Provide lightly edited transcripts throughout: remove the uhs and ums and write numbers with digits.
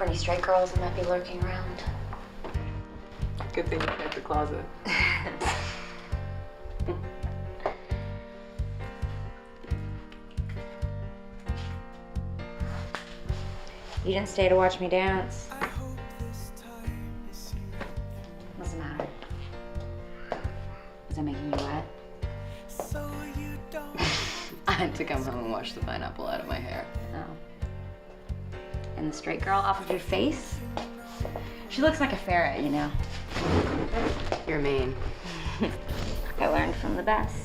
for any straight girls that might be lurking around. Good thing you kept the closet. You didn't stay to watch me dance. What's the matter? Is that making you wet? I had to come home and wash the pineapple out of my hair. Oh. And the straight girl off of your face? She looks like a ferret, you know. You're mean. I learned from the best.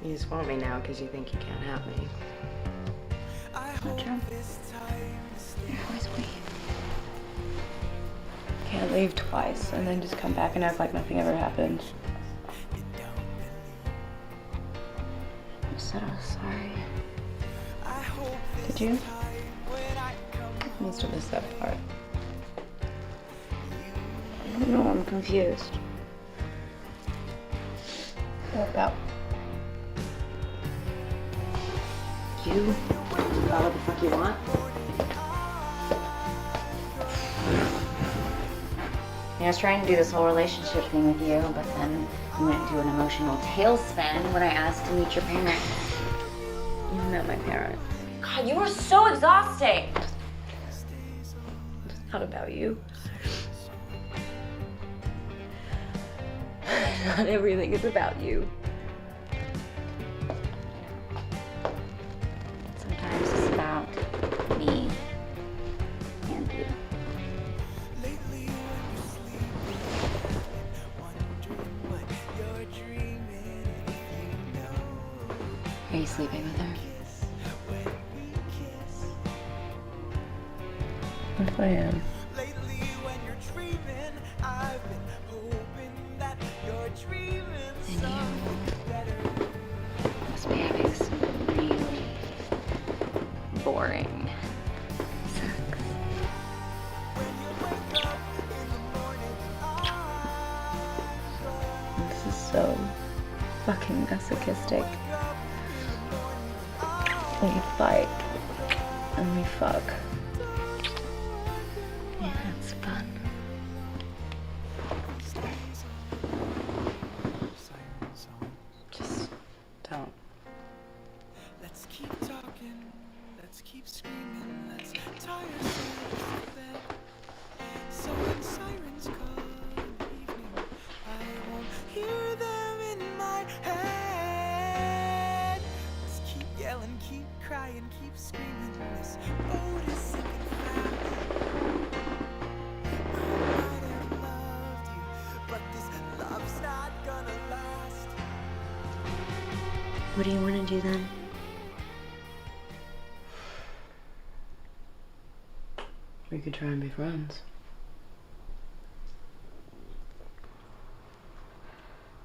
You just want me now because you think you can't have me. Not true. You're always weak. Can't leave twice and then just come back and act like nothing ever happened. I said I was sorry. Did you? Must have missed that part. No, I'm confused. What about? You got what the fuck you want? I was trying to do this whole relationship thing with you, but then you went into an emotional tailspin when I asked to meet your parents. You met my parents. God, you were so exhausting. It's not about you. Not everything is about you. Sometimes it's about me and you. Are you sleeping with her? What if I am? And you must be having some really boring sex. This is so fucking masochistic. We fight and we fuck. Yeah, it's fun. Just don't. Let's keep talking, let's keep screaming, let's tie ourselves to bed. So when sirens call in the evening, I won't hear them in my head. Let's keep yelling, keep crying, keep screaming. This boat is sinking fast. I might have loved you, but this love's not gonna last. What do you want to do then? We could try and be friends.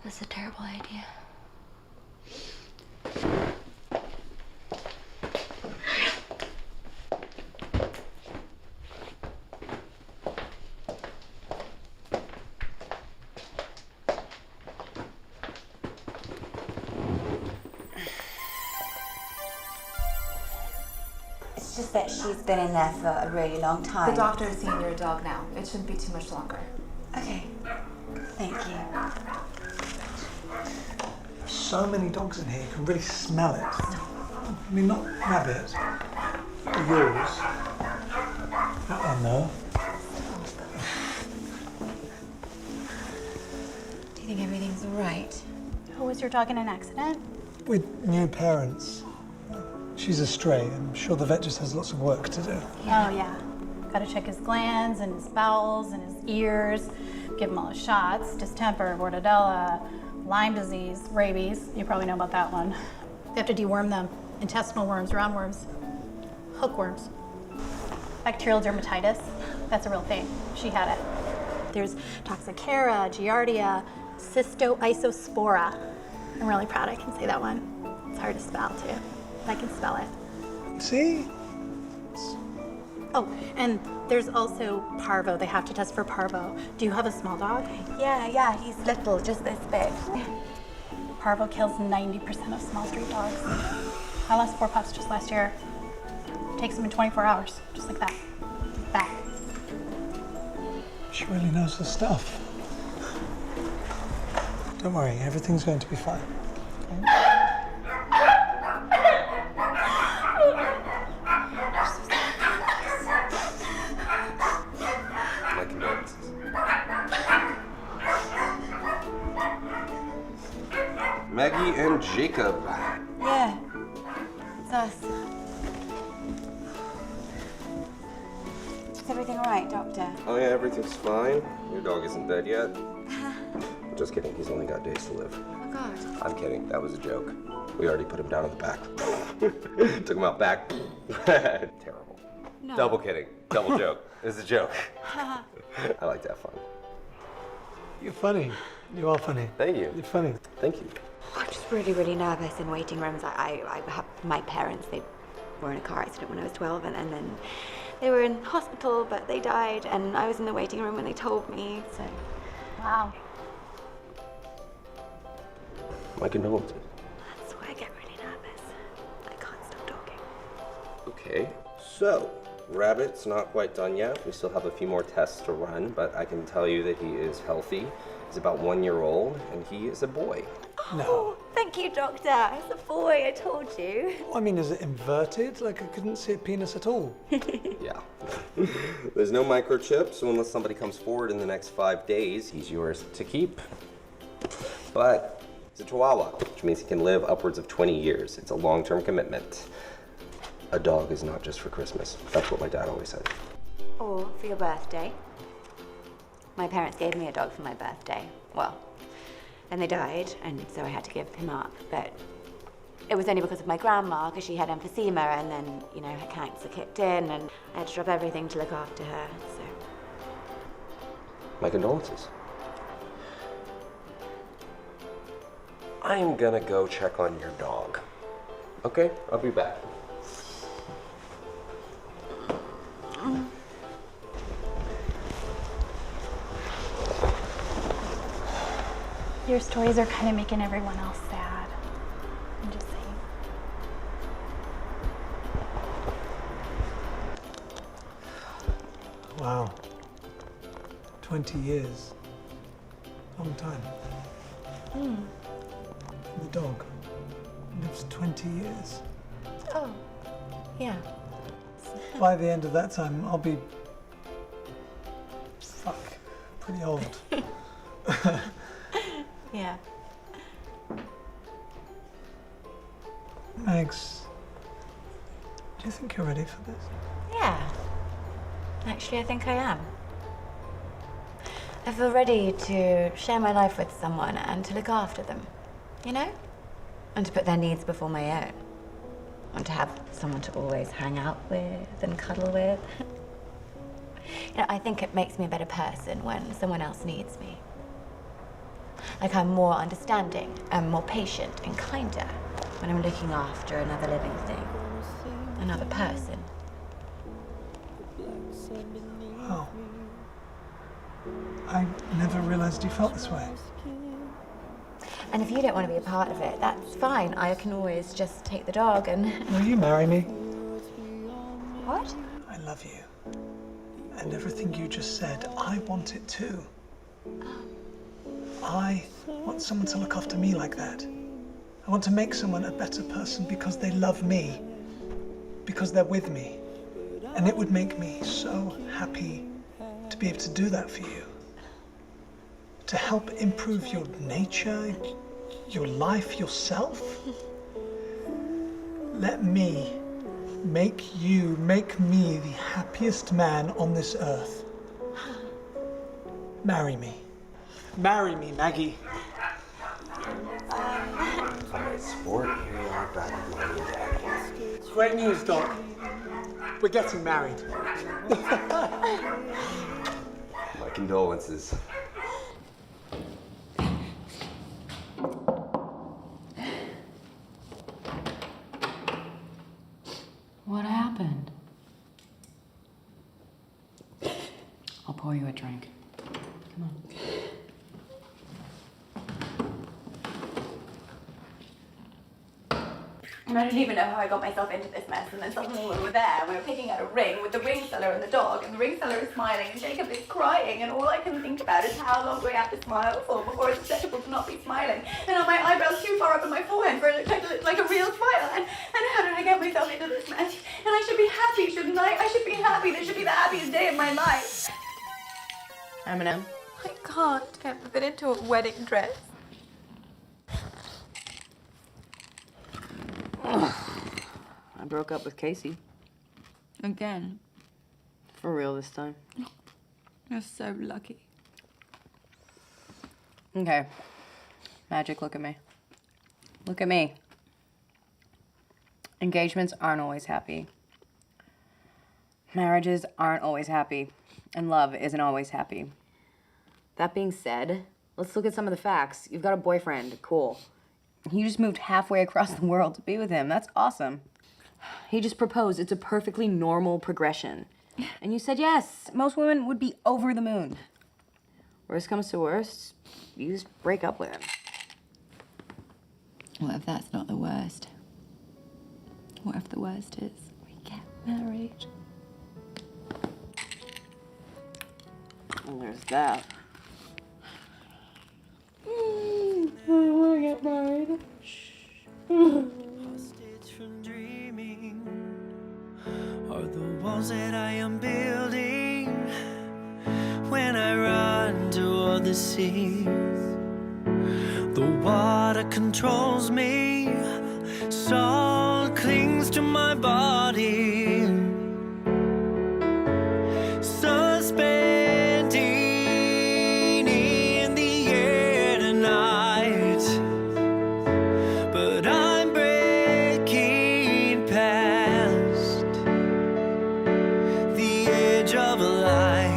That's a terrible idea. It's just that she's been in there for a really long time. The doctor is seeing your dog now. It shouldn't be too much longer. Okay. Thank you. So many dogs in here, you can really smell it. I mean, not Rabbit, but yours. That one, though. Do you think everything's all right? Oh, was your dog in an accident? With new parents. She's a stray. I'm sure the vet just has lots of work to do. Oh, yeah. Got to check his glands and his bowels and his ears, give him all his shots, distemper, mortadella, Lyme disease, rabies. You probably know about that one. They have to deworm them. Intestinal worms, roundworms, hookworms. Bacterial dermatitis, that's a real thing. She had it. There's Toxocara, Giardia, Cystoisospora. I'm really proud I can say that one. It's hard to spell, too. I can spell it. See? Oh, and there's also parvo. They have to test for parvo. Do you have a small dog? Yeah, he's little, just this big. Parvo kills 90% of small street dogs. I lost 4 pups just last year. Takes them in 24 hours, just like that. Back. She really knows her stuff. Don't worry, everything's going to be fine. My condolences. Maggie and Jacob. Yeah, it's us. Is everything all right, Doctor? Oh yeah, everything's fine. Your dog isn't dead yet. Just kidding, he's only got days to live. Oh, God. I'm kidding, that was a joke. We already put him down on the back. Took him out back. Terrible. No. Double kidding, double joke. It's a joke. I like to have fun. You're funny. You are funny. Thank you. You're funny. Thank you. I'm just really nervous in waiting rooms. I have my parents, they were in a car accident when I was 12, and then they were in hospital, but they died, and I was in the waiting room when they told me, so. Wow. My condolences. That's why I get really nervous. I can't stop talking. Okay, so Rabbit's not quite done yet. We still have a few more tests to run, but I can tell you that he is healthy. He's about 1 year old, and he is a boy. No. Oh, thank you, Doctor. It's a boy, I told you. I mean, is it inverted? Like, I couldn't see a penis at all. Yeah. There's no microchip, so unless somebody comes forward in the next 5 days, he's yours to keep. But he's a Chihuahua, which means he can live upwards of 20 years. It's a long-term commitment. A dog is not just for Christmas. That's what my dad always said. Or for your birthday. My parents gave me a dog for my birthday. Well, then they died, and so I had to give him up. But it was only because of my grandma, because she had emphysema, and then, you know, her cancer kicked in, and I had to drop everything to look after her, so. My condolences. I am gonna go check on your dog. Okay, I'll be back. Your stories are kind of making everyone else sad. I'm just saying. Wow. 20 years. Long time. The dog lives 20 years. Oh, yeah. By the end of that time, I'll be... pretty old. Yeah. Mags, do you think you're ready for this? Yeah. Actually, I think I am. I feel ready to share my life with someone and to look after them, you know? And to put their needs before my own. And to have someone to always hang out with and cuddle with. You know, I think it makes me a better person when someone else needs me. Like I'm more understanding and more patient and kinder when I'm looking after another living thing, another person. Wow. I never realized you felt this way. And if you don't want to be a part of it, that's fine. I can always just take the dog and... Will you marry me? What? I love you. And everything you just said, I want it too. I want someone to look after me like that. I want to make someone a better person because they love me, because they're with me. And it would make me so happy to be able to do that for you. To help improve your nature, your life, yourself. Let me make me the happiest man on this earth. Marry me. Marry me, Maggie. Alright, sport, here you are back with Mommy and Daddy. Great news, Doc. We're getting married. My condolences. What happened? I'll pour you a drink. Come on. And I don't even know how I got myself into this mess. And then suddenly we were there, and we were picking out a ring with the ring seller and the dog, and the ring seller is smiling, and Jacob is crying, and all I can think about is how long do we have to smile for before it's acceptable to not be smiling. And are my eyebrows too far up in my forehead for it to look like a real smile? And how did I get myself into this mess? And I should be happy, shouldn't I? I should be happy. This should be the happiest day of my life. Eminem. I can't ever fit into a wedding dress. I broke up with Casey. Again. For real this time. You're so lucky. Okay. Magic, look at me. Look at me. Engagements aren't always happy. Marriages aren't always happy. And love isn't always happy. That being said, let's look at some of the facts. You've got a boyfriend. Cool. You just moved halfway across the world to be with him. That's awesome. He just proposed. It's a perfectly normal progression. And you said yes. Most women would be over the moon. Worst comes to worst, you just break up with him. What if that's not the worst? What if the worst is we get married? Well, there's that. I want to get married. Hostage from dreaming are the walls that I am building when I run toward the sea. The water controls me, salt clings to my body, suspending in the air tonight. But I'm breaking past the edge of a light.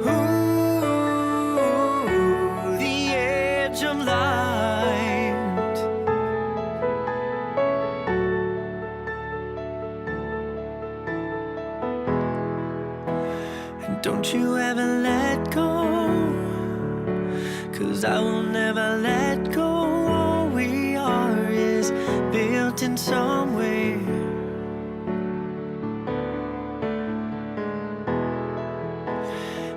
Ooh, the edge of light. And don't you ever let go, 'cause I will never let go. All we are is built in some way.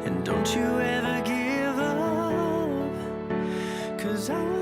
And don't you ever give up, 'cause I will